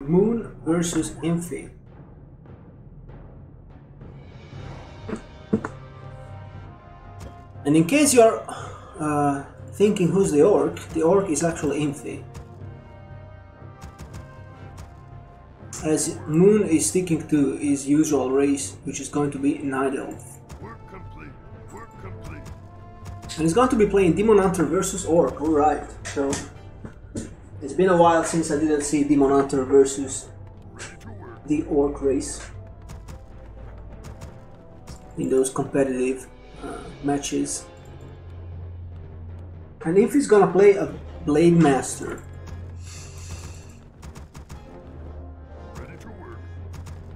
Moon versus Infi. And in case you're thinking who's the orc is actually Infi. As Moon is sticking to his usual race, which is going to be Night Elf. Work complete. Work complete. And he's going to be playing Demon Hunter versus Orc, alright. So it's been a while since I didn't see Demon Hunter versus the Orc race in those competitive matches. And if he's gonna play a Blade Master,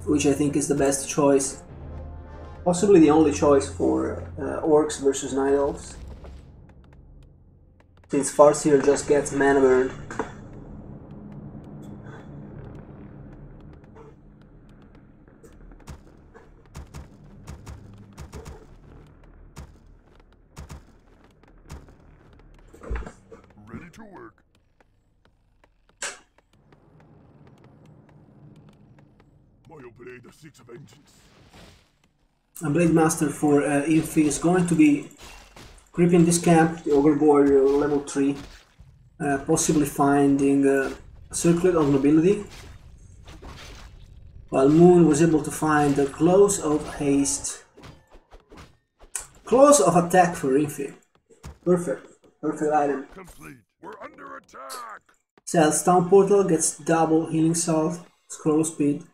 which I think is the best choice, possibly the only choice for Orcs versus Night Elves, since Farseer just gets mana burned. Ready to work. Blade of Six of Vengeance. A Blade Master for Infi is going to be creeping this camp, the Ogre Warrior level 3, possibly finding a Circlet of Nobility, while Moon was able to find the Claws of Haste. Claws of Attack for Infi. Perfect. Perfect item. Complete. We're under attack. Sells Town Portal, gets double Healing Salt, Scroll Speed.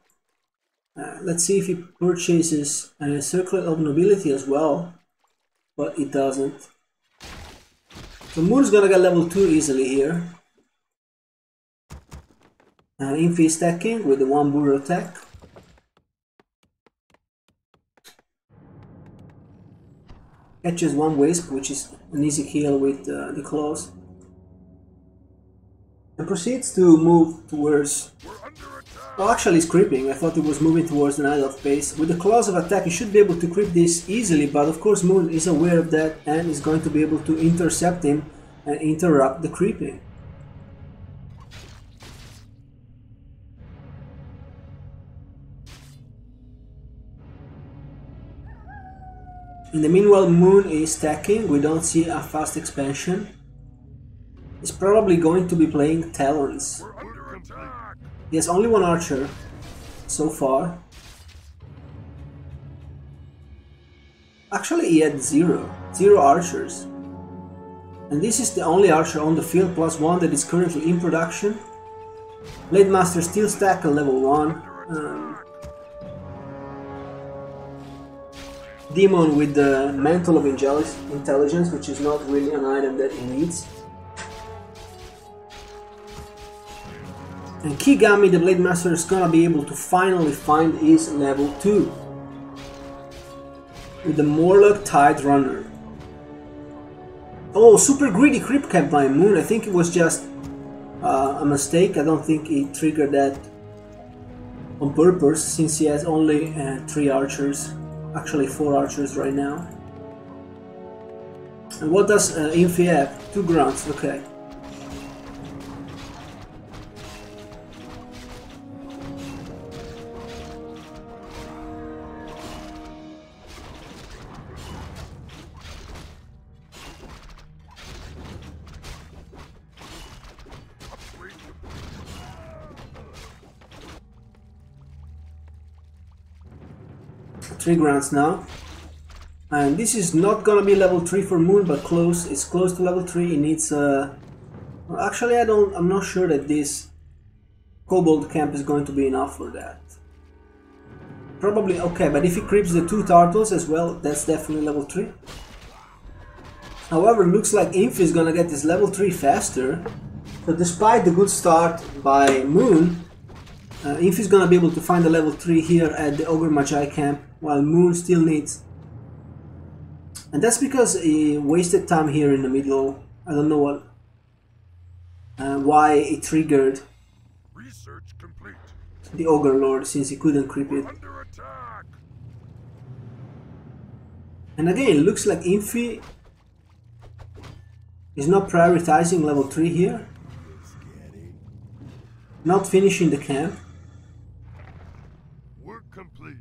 Let's see if he purchases a Circlet of Nobility as well, but it doesn't. So Moon's gonna get level 2 easily here. Infi is stacking with the 1 burrow attack. Catches 1 Wisp, which is an easy kill with the claws. And proceeds to move towards... Well, actually he's creeping. I thought he was moving towards the Night Elf base. With the Claws of Attack he should be able to creep this easily, but of course Moon is aware of that and is going to be able to intercept him and interrupt the creeping. In the meanwhile, Moon is stacking. We don't see a fast expansion. He's probably going to be playing Talons. He has only 1 archer so far. Actually he had 0 archers. And this is the only archer on the field plus 1 that is currently in production. Blade Master still stack at level 1. Demon with the Mantle of Intelligence, which is not really an item that he needs. And Kigami, the Blade Master, is gonna be able to finally find his level 2 with the Morlock Tide Runner. Oh, super greedy creep camp by Moon. I think it was just a mistake. I don't think he triggered that on purpose, since he has only 3 archers, actually 4 archers right now. And what does Infi have? 2 grunts, okay. Three grunts now, and this is not gonna be level 3 for Moon, but close. It's close to level 3. It needs well, actually I'm not sure that this Kobold camp is going to be enough for that. Probably okay, but if he creeps the 2 turtles as well, that's definitely level 3. However, looks like Infi is gonna get this level 3 faster. So despite the good start by Moon, Infi is gonna be able to find a level 3 here at the Ogre Magi camp, while Moon still needs. And that's because he wasted time here in the middle. I don't know what, why it triggered Research complete. the Ogre Lord, since he couldn't creep it. Under attack. And again, it looks like Infi is not prioritizing level 3 here. not finishing the camp. Work complete.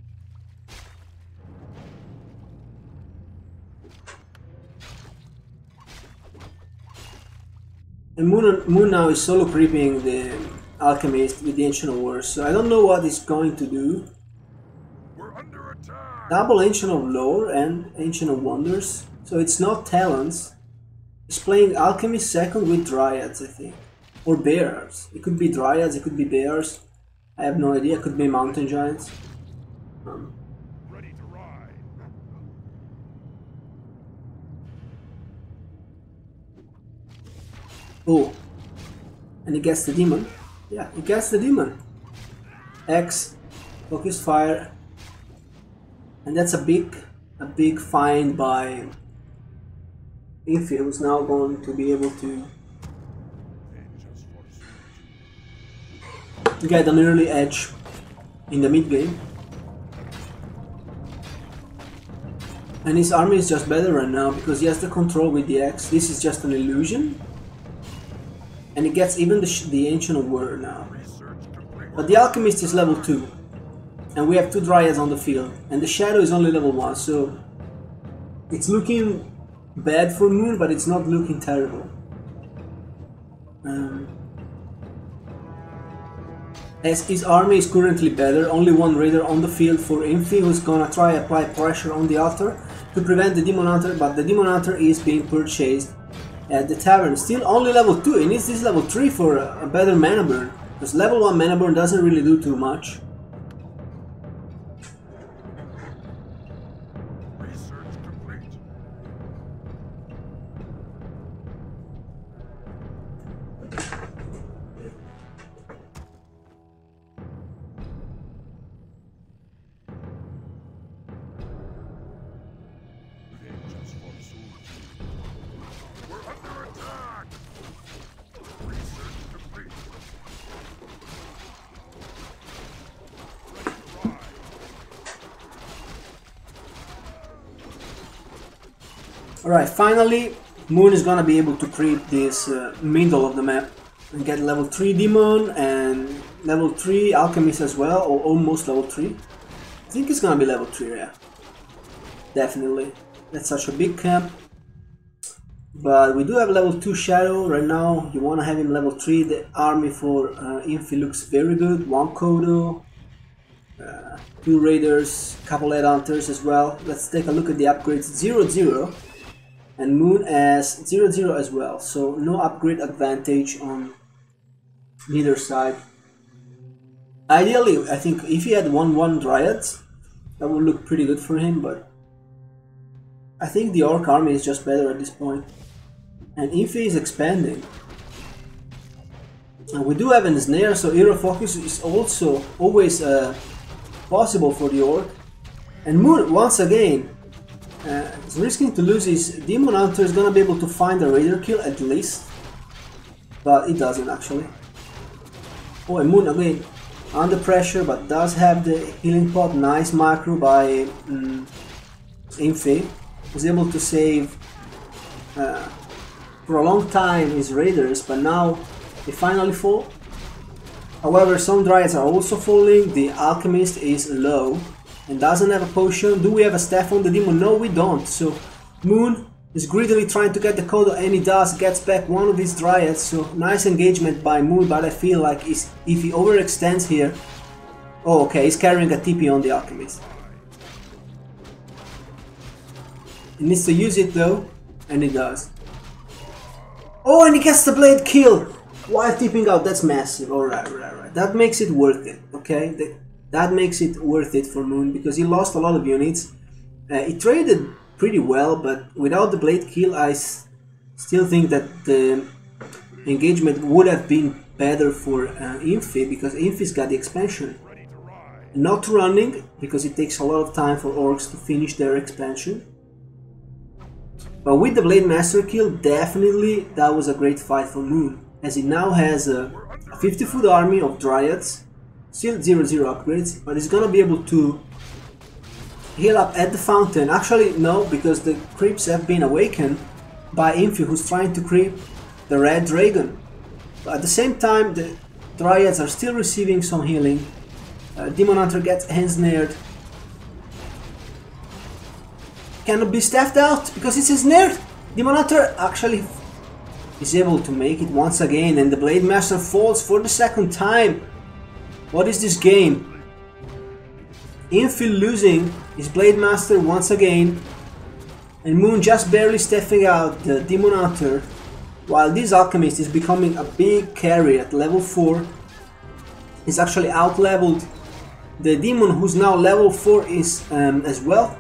And Moon now is solo creeping the Alchemist with the Ancient of Wars, so I don't know what he's going to do. We're under attack. Double Ancient of Lore and Ancient of Wonders, so it's not Talons. He's playing Alchemist second with Dryads, I think. Or Bears. It could be Dryads, it could be Bears. I have no idea, it could be Mountain Giants. Ready to ride. Oh, and he gets the demon. Yeah, he gets the demon. X, focus fire, and that's a big find by Infi, who's now going to be able to get an early edge in the mid game. And his army is just better right now because he has the control with the X. This is just an illusion. And he gets even the Ancient of War now. But the Alchemist is level 2. And we have 2 Dryads on the field. And the Shadow is only level 1, so it's looking bad for Moon, but it's not looking terrible. As his army is currently better, only 1 Raider on the field for Infi, who's gonna try apply pressure on the altar to prevent the Demon Hunter, but the Demon Hunter is being purchased at the tavern. Still only level 2, he needs this level 3 for a better mana burn, because level 1 mana burn doesn't really do too much. Research complete. Vengeance for soldiers. We're under attack. Research complete. Ready to ride. Alright, finally Moon is gonna be able to creep this middle of the map and get level 3 Demon and level 3 Alchemist as well, or almost level 3. I think it's gonna be level 3, yeah. Definitely. That's such a big camp. But we do have level 2 Shadow right now. You wanna have him level 3. The army for Infi looks very good. 1 Kodo, 2 Raiders, couple Headhunters as well. Let's take a look at the upgrades. 0-0. And Moon as 0-0 as well, so no upgrade advantage on neither side. Ideally, I think if he had 1-1 Dryads, that would look pretty good for him, but I think the Orc army is just better at this point. And Infi is expanding. And we do have an snare, so hero focus is also always possible for the Orc. And Moon, once again, is risking to lose his Demon Hunter. Is gonna be able to find a Raider kill at least, but it doesn't actually. Oh, and Moon again under pressure, but does have the healing pot. Nice macro by Infi. Was able to save for a long time his Raiders, but now they finally fall. However, some Dryads are also falling. The Alchemist is low and doesn't have a potion. Do we have a staff on the demon? No, we don't. So Moon is greedily trying to get the Kodo, and he does, gets back one of his Dryads. So nice engagement by Moon, but I feel like if he overextends here... Oh, okay, he's carrying a TP on the Alchemist. He needs to use it though, and he does. Oh, and he gets the blade kill while tipping out. That's massive. Alright, right. That makes it worth it, okay? That makes it worth it for Moon, because he lost a lot of units. He traded pretty well, but without the blade kill, I still think that the engagement would have been better for Infi, because Infi's got the expansion. Not running, because it takes a lot of time for orcs to finish their expansion. But with the Blade Master kill, definitely that was a great fight for Moon, as he now has a 50-foot army of Dryads. Still 0-0 upgrades, but he's gonna be able to heal up at the fountain. Actually, no, because the creeps have been awakened by Infi, who's trying to creep the Red Dragon. But at the same time, the Dryads are still receiving some healing. Demon Hunter gets ensnared. Cannot be staffed out because it's ensnared. Demon Hunter actually is able to make it once again, and the Blade Master falls for the second time. What is this game? Infi losing his Blade Master once again, and Moon just barely staffing out the Demon Hunter, while this Alchemist is becoming a big carry at level 4. He's actually out-leveled the Demon, who's now level 4 is as well,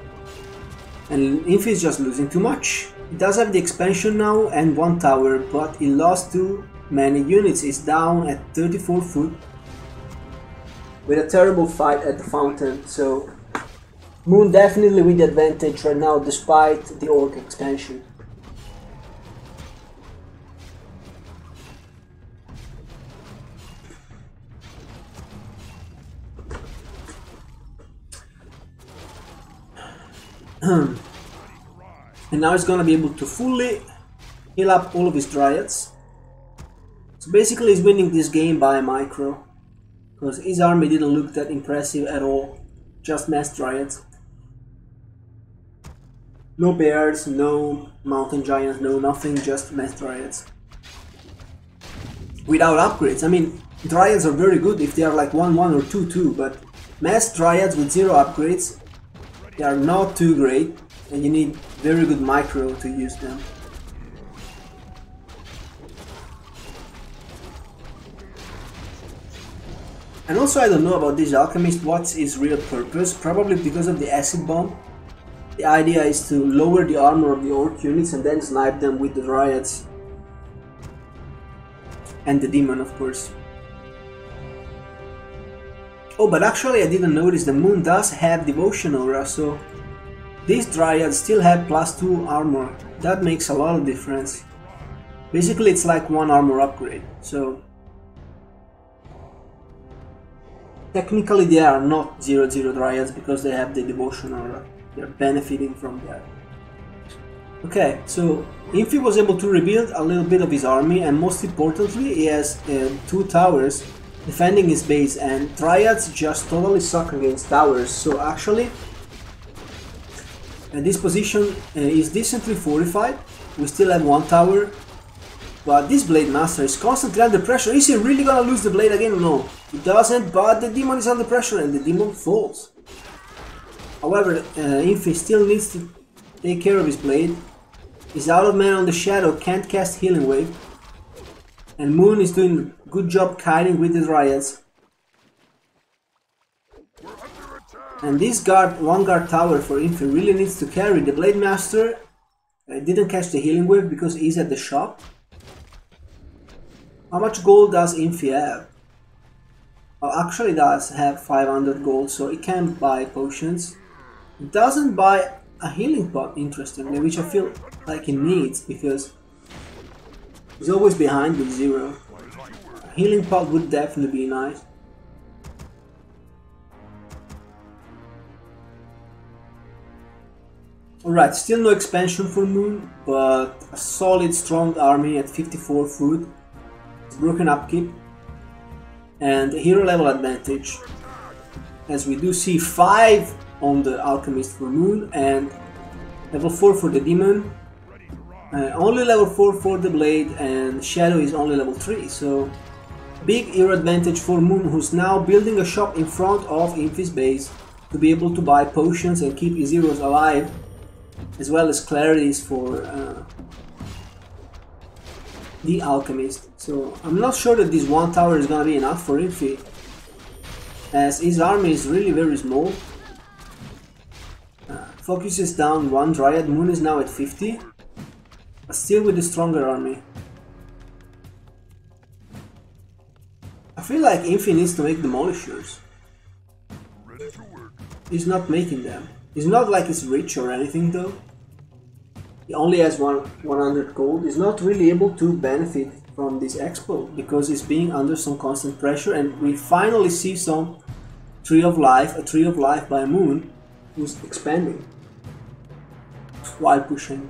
and Infi is just losing too much. He does have the expansion now and 1 tower, but he lost too many units. He's down at 34 foot with a terrible fight at the fountain, so Moon definitely with the advantage right now despite the Orc expansion. And now he's gonna be able to fully heal up all of his Dryads. So basically he's winning this game by micro, because his army didn't look that impressive at all. Just mass Dryads. No bears, no mountain giants, no nothing, just mass Dryads. Without upgrades. I mean, Dryads are very good if they are like 1-1 or 2-2, but mass Dryads with 0 upgrades, they are not too great, and you need very good micro to use them. And also I don't know about this Alchemist, what's his real purpose, probably because of the acid bomb. The idea is to lower the armor of the Orc units and then snipe them with the Dryads. And the Demon, of course. Oh, but actually I didn't notice the Moon does have Devotion Aura, so these Dryads still have +2 armor. That makes a lot of difference. Basically it's like 1 armor upgrade, so technically they are not 0-0 Dryads because they have the Devotion Aura. They're benefiting from that. Okay, so Infi was able to rebuild a little bit of his army, and most importantly he has 2 towers defending his base, and Dryads just totally suck against towers, so actually this position is decently fortified. We still have 1 tower, but this Blade Master is constantly under pressure. Is he really gonna lose the blade again? No, he doesn't, but the Demon is under pressure and the Demon falls. However, Infi still needs to take care of his blade. He's out of mana on the shadow, can't cast Healing Wave, and Moon is doing a good job kiting with the Dryads. And this 1 guard tower for Infi really needs to carry. The Blade Master didn't catch the Healing Wave because he's at the shop. How much gold does Infi have? Oh, actually does have 500 gold, so he can buy potions. He doesn't buy a healing pot, interestingly, which I feel like he needs because he's always behind with 0. A healing pot would definitely be nice. Alright, still no expansion for Moon, but a solid strong army at 54 food. It's broken upkeep and a hero level advantage, as we do see 5 on the Alchemist for Moon and level 4 for the Demon, only level 4 for the Blade, and Shadow is only level 3, so big hero advantage for Moon, who's now building a shop in front of Infi's base to be able to buy potions and keep his heroes alive, as well as clarities for the Alchemist. So I'm not sure that this 1 tower is gonna be enough for Infi, as his army is really very small. Focus is down 1 Dryad, Moon is now at 50, but still with a stronger army. I feel like Infi needs to make demolishers. He's not making them. It's not like he's rich or anything though. He only has 100 gold. He's not really able to benefit from this expo because he's being under some constant pressure, and we finally see some Tree of Life, a Tree of Life by Moon, who's expanding while pushing.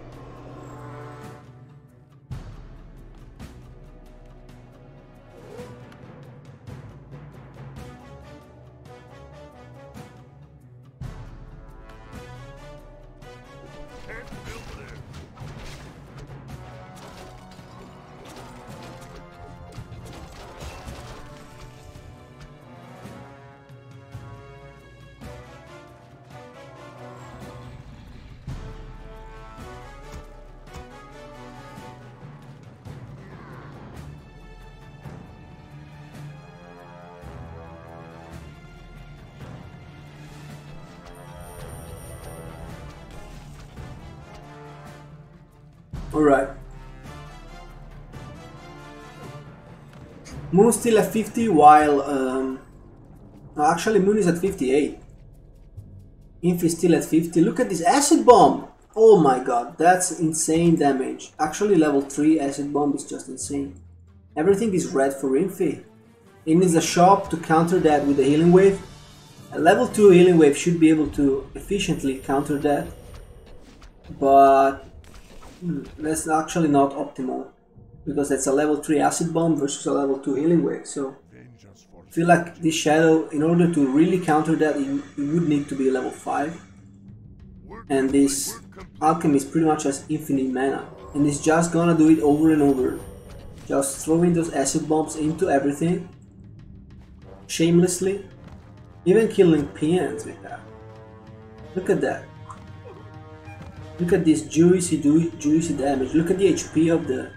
Alright. Moon still at 50 while... no, actually Moon is at 58. Infi still at 50. Look at this acid bomb! Oh my god, that's insane damage. Actually level 3 acid bomb is just insane. Everything is red for Infi. It needs a shop to counter that with a healing wave. A level 2 healing wave should be able to efficiently counter that. But that's actually not optimal. Because that's a level 3 acid bomb versus a level 2 healing wave. So I feel like this shadow, in order to really counter that, it would need to be level 5. And this Alchemist pretty much has infinite mana. And it's just gonna do it over and over. Just throwing those acid bombs into everything. Shamelessly. Even killing PNs with that. Look at that. Look at this juicy damage. Look at the HP of the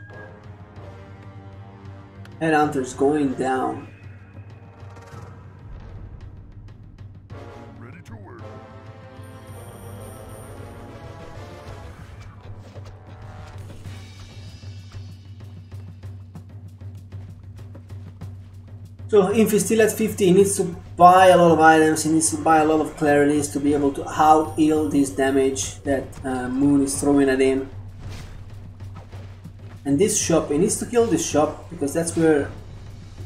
Headhunters going down. Ready to work. So Infi is still at 50, he needs to buy a lot of items, he needs to buy a lot of clarities to be able to out-heal this damage that Moon is throwing at him. And this shop, he needs to kill this shop because that's where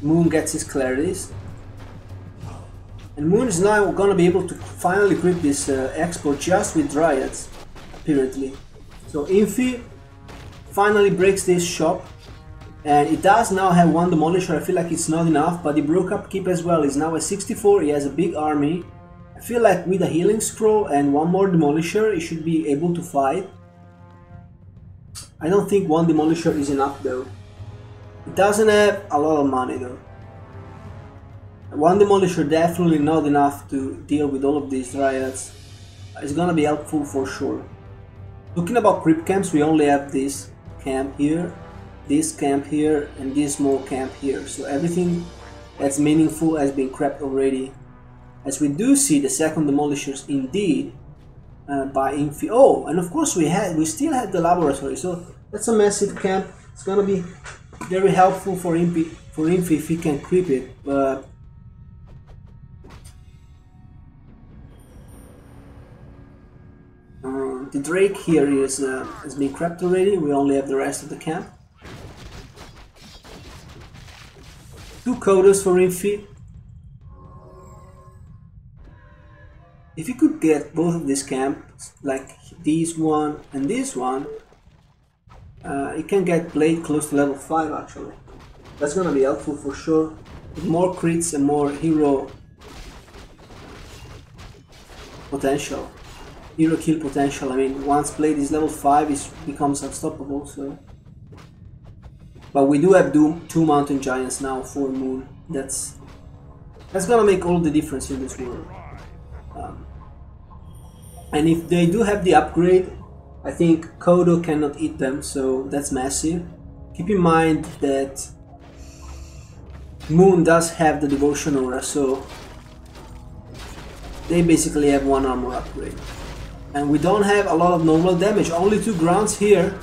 Moon gets his clarities. And Moon is now gonna be able to finally grip this export just with Dryads, apparently. So Infi finally breaks this shop. And it does now have one Demolisher. I feel like it's not enough, but he broke Upkeep as well. He's now at 64, he has a big army. I feel like with a Healing Scroll and one more Demolisher, he should be able to fight. I don't think one Demolisher is enough though. It doesn't have a lot of money though. One Demolisher definitely not enough to deal with all of these Dryads. It's gonna be helpful for sure. Looking about creep camps, we only have this camp here, this camp here, and this small camp here. So everything that's meaningful has been crept already. As we do see the second Demolishers indeed by Infi. Oh, and of course we still had the laboratory. So that's a massive camp. It's gonna be very helpful for Infi if he can creep it. But the Drake here has been crept already. We only have the rest of the camp. 2 Kodos for Infi. If you could get both of these camps, like this one and this one, it can get Blade close to level 5 actually. That's gonna be helpful for sure. With more crits and more hero potential. Hero kill potential. I mean, once Blade is level 5, it becomes unstoppable, so. But we do have 2 Mountain Giants now for Moon. That's gonna make all the difference in this world. And if they do have the upgrade, I think Kodo cannot eat them, so that's massive. Keep in mind that Moon does have the Devotion Aura, so they basically have 1 armor upgrade. And we don't have a lot of normal damage, only 2 grounds here.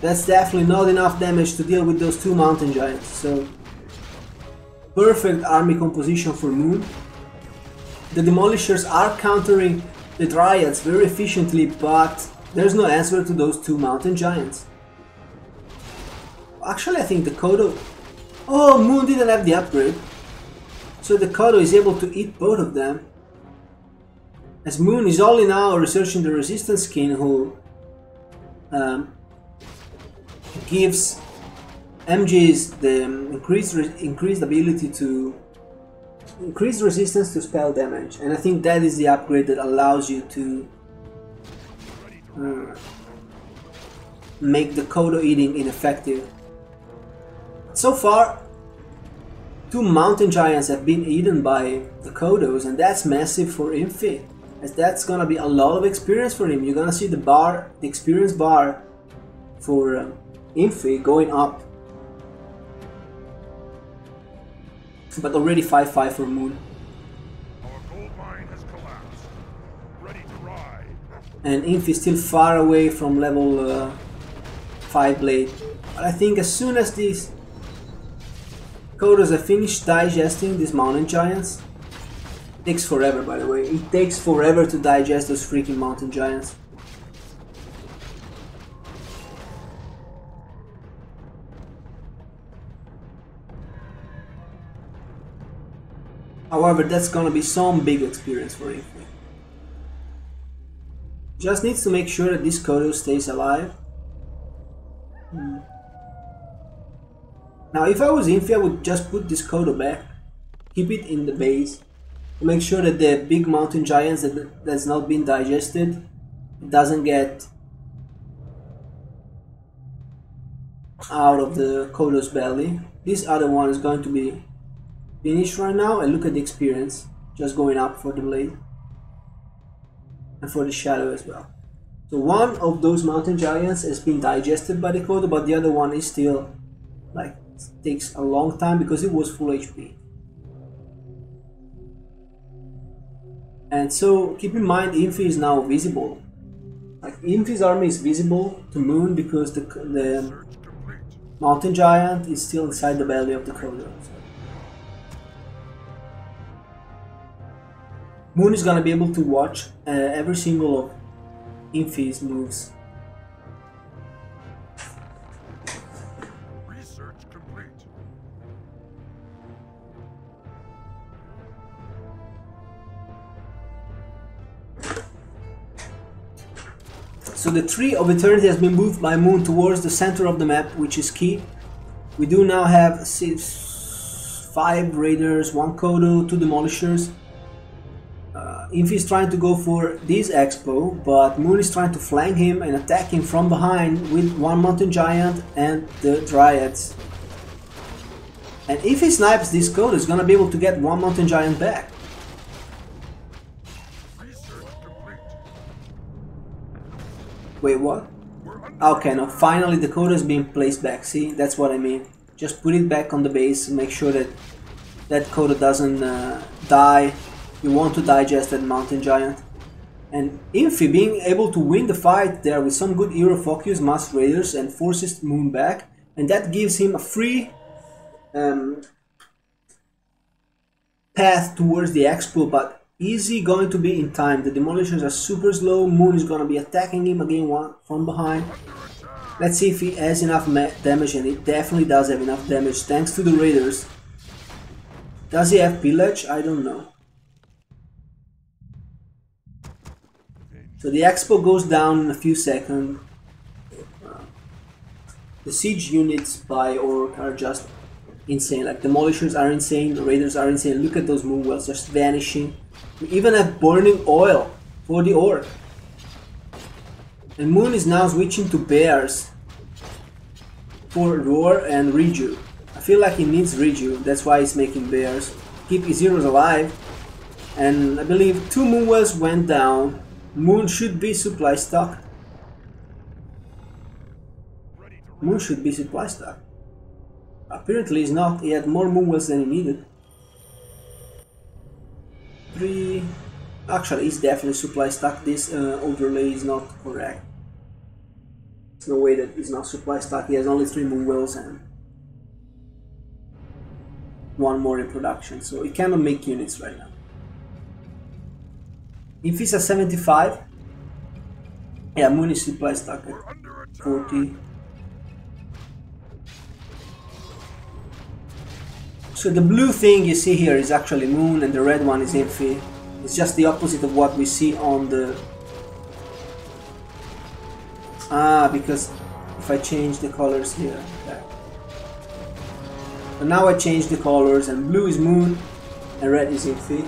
That's definitely not enough damage to deal with those 2 Mountain Giants, so perfect army composition for Moon. The Demolishers are countering the Dryads very efficiently, but there's no answer to those 2 Mountain Giants. Actually, I think the Kodo... Oh, Moon didn't have the upgrade, so the Kodo is able to eat both of them. As Moon is only now researching the Resistance skin, who gives MGs the increased ability to increase resistance to spell damage, and I think that is the upgrade that allows you to make the Kodo eating ineffective. So far, 2 Mountain Giants have been eaten by the Kodos, and that's massive for Infi, as that's gonna be a lot of experience for him. You're gonna see the experience bar for Infi going up. But already 5-5 for Moon. Our gold mine has collapsed. Ready to ride. And Infi is still far away from level 5 blade. But I think as soon as these Kodos have finished digesting these mountain giants, it takes forever, by the way. It takes forever to digest those freaking mountain giants. However, that's gonna be some big experience for Infi. Just needs to make sure that this Kodo stays alive. Now, if I was Infi, I would just put this Kodo back, keep it in the base, to make sure that the big mountain giants that's not been digested, it doesn't get out of the Kodo's belly. This other one is going to be finished right now, and look at the experience just going up for the blade and for the shadow as well. So one of those mountain giants has been digested by the Kodo, but the other one is still, like, takes a long time because it was full HP. And so keep in mind, Infi is now visible. Like, Infi's army is visible to Moon because the mountain giant is still inside the belly of the Kodo. Moon is gonna be able to watch every single of Infi's moves. Research complete. So the Tree of Eternity has been moved by Moon towards the center of the map, which is key. We do now have 5 raiders, 1 Kodo, 2 demolishers. Infi is trying to go for this Expo, but Moon is trying to flank him and attack him from behind with 1 mountain giant and the Dryads. And if he snipes this Kodo, he's gonna be able to get 1 mountain giant back. Wait, what? Okay, no, finally the Kodo is being placed back. See, that's what I mean. Just put it back on the base and make sure that that Kodo doesn't die. You want to digest that mountain giant. And Infi being able to win the fight there with some good hero focus, mass raiders, and forces Moon back, and that gives him a free path towards the Expo, but easy going to be in time. The demolishers are super slow. Moon is gonna be attacking him again from behind. Let's see if he has enough damage, and it definitely does have enough damage thanks to the raiders. Does he have pillage? I don't know. So the Expo goes down in a few seconds. The siege units by Orc are just insane. Like, demolishers are insane, raiders are insane. Look at those moonwells just vanishing. We even have burning oil for the Orc. And Moon is now switching to bears for Roar and Reju. I feel like he needs Reju, that's why he's making bears. Keep his heroes alive. And I believe 2 moonwells went down. Moon should be supply stocked. Moon should be supply stocked. Apparently he's not. He had more moonwells than he needed. 3. Actually, he's definitely supply stocked. This overlay is not correct. There's no way that he's not supply stocked. He has only 3 moonwells and 1 more in production, so he cannot make units right now. If he's at 75, yeah, Moon is supply stock at 40. So the blue thing you see here is actually Moon, and the red one is Infi. It's just the opposite of what we see on the... because if I change the colors here. Okay. So now I change the colors, and blue is Moon, and red is Infi.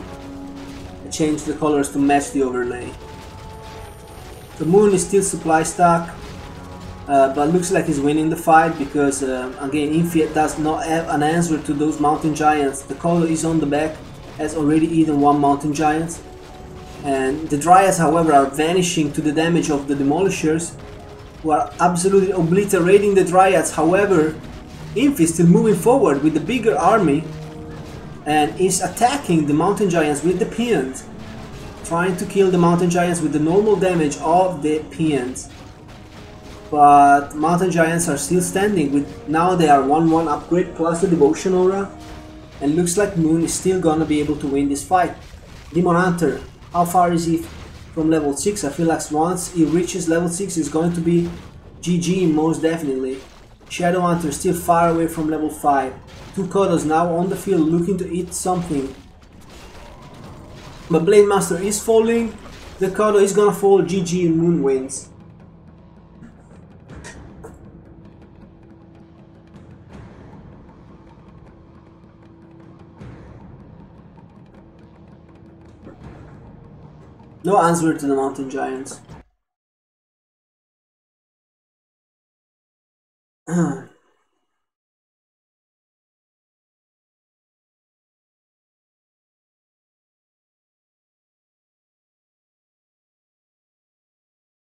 I change the colors to match the overlay. The Moon is still supply stock, but looks like he's winning the fight because again, Infi does not have an answer to those mountain giants. The Kodo is on the back, has already eaten 1 mountain giant, and the Dryads, however, are vanishing to the damage of the demolishers, who are absolutely obliterating the Dryads. However, Infi is still moving forward with the bigger army and is attacking the mountain giants with the peons, trying to kill the mountain giants with the normal damage of the peons. But Mountain Giants are still standing. With now they are 1-1 upgrade plus the Devotion Aura. And looks like Moon is still gonna be able to win this fight. Demon Hunter, how far is he from level 6? I feel like once he reaches level 6 it's going to be GG most definitely. Shadow Hunter still far away from level 5. Two Kodos now on the field looking to eat something. But Blade Master is falling. The Kodo is gonna fall. GG, Moon wins. No answer to the Mountain Giants.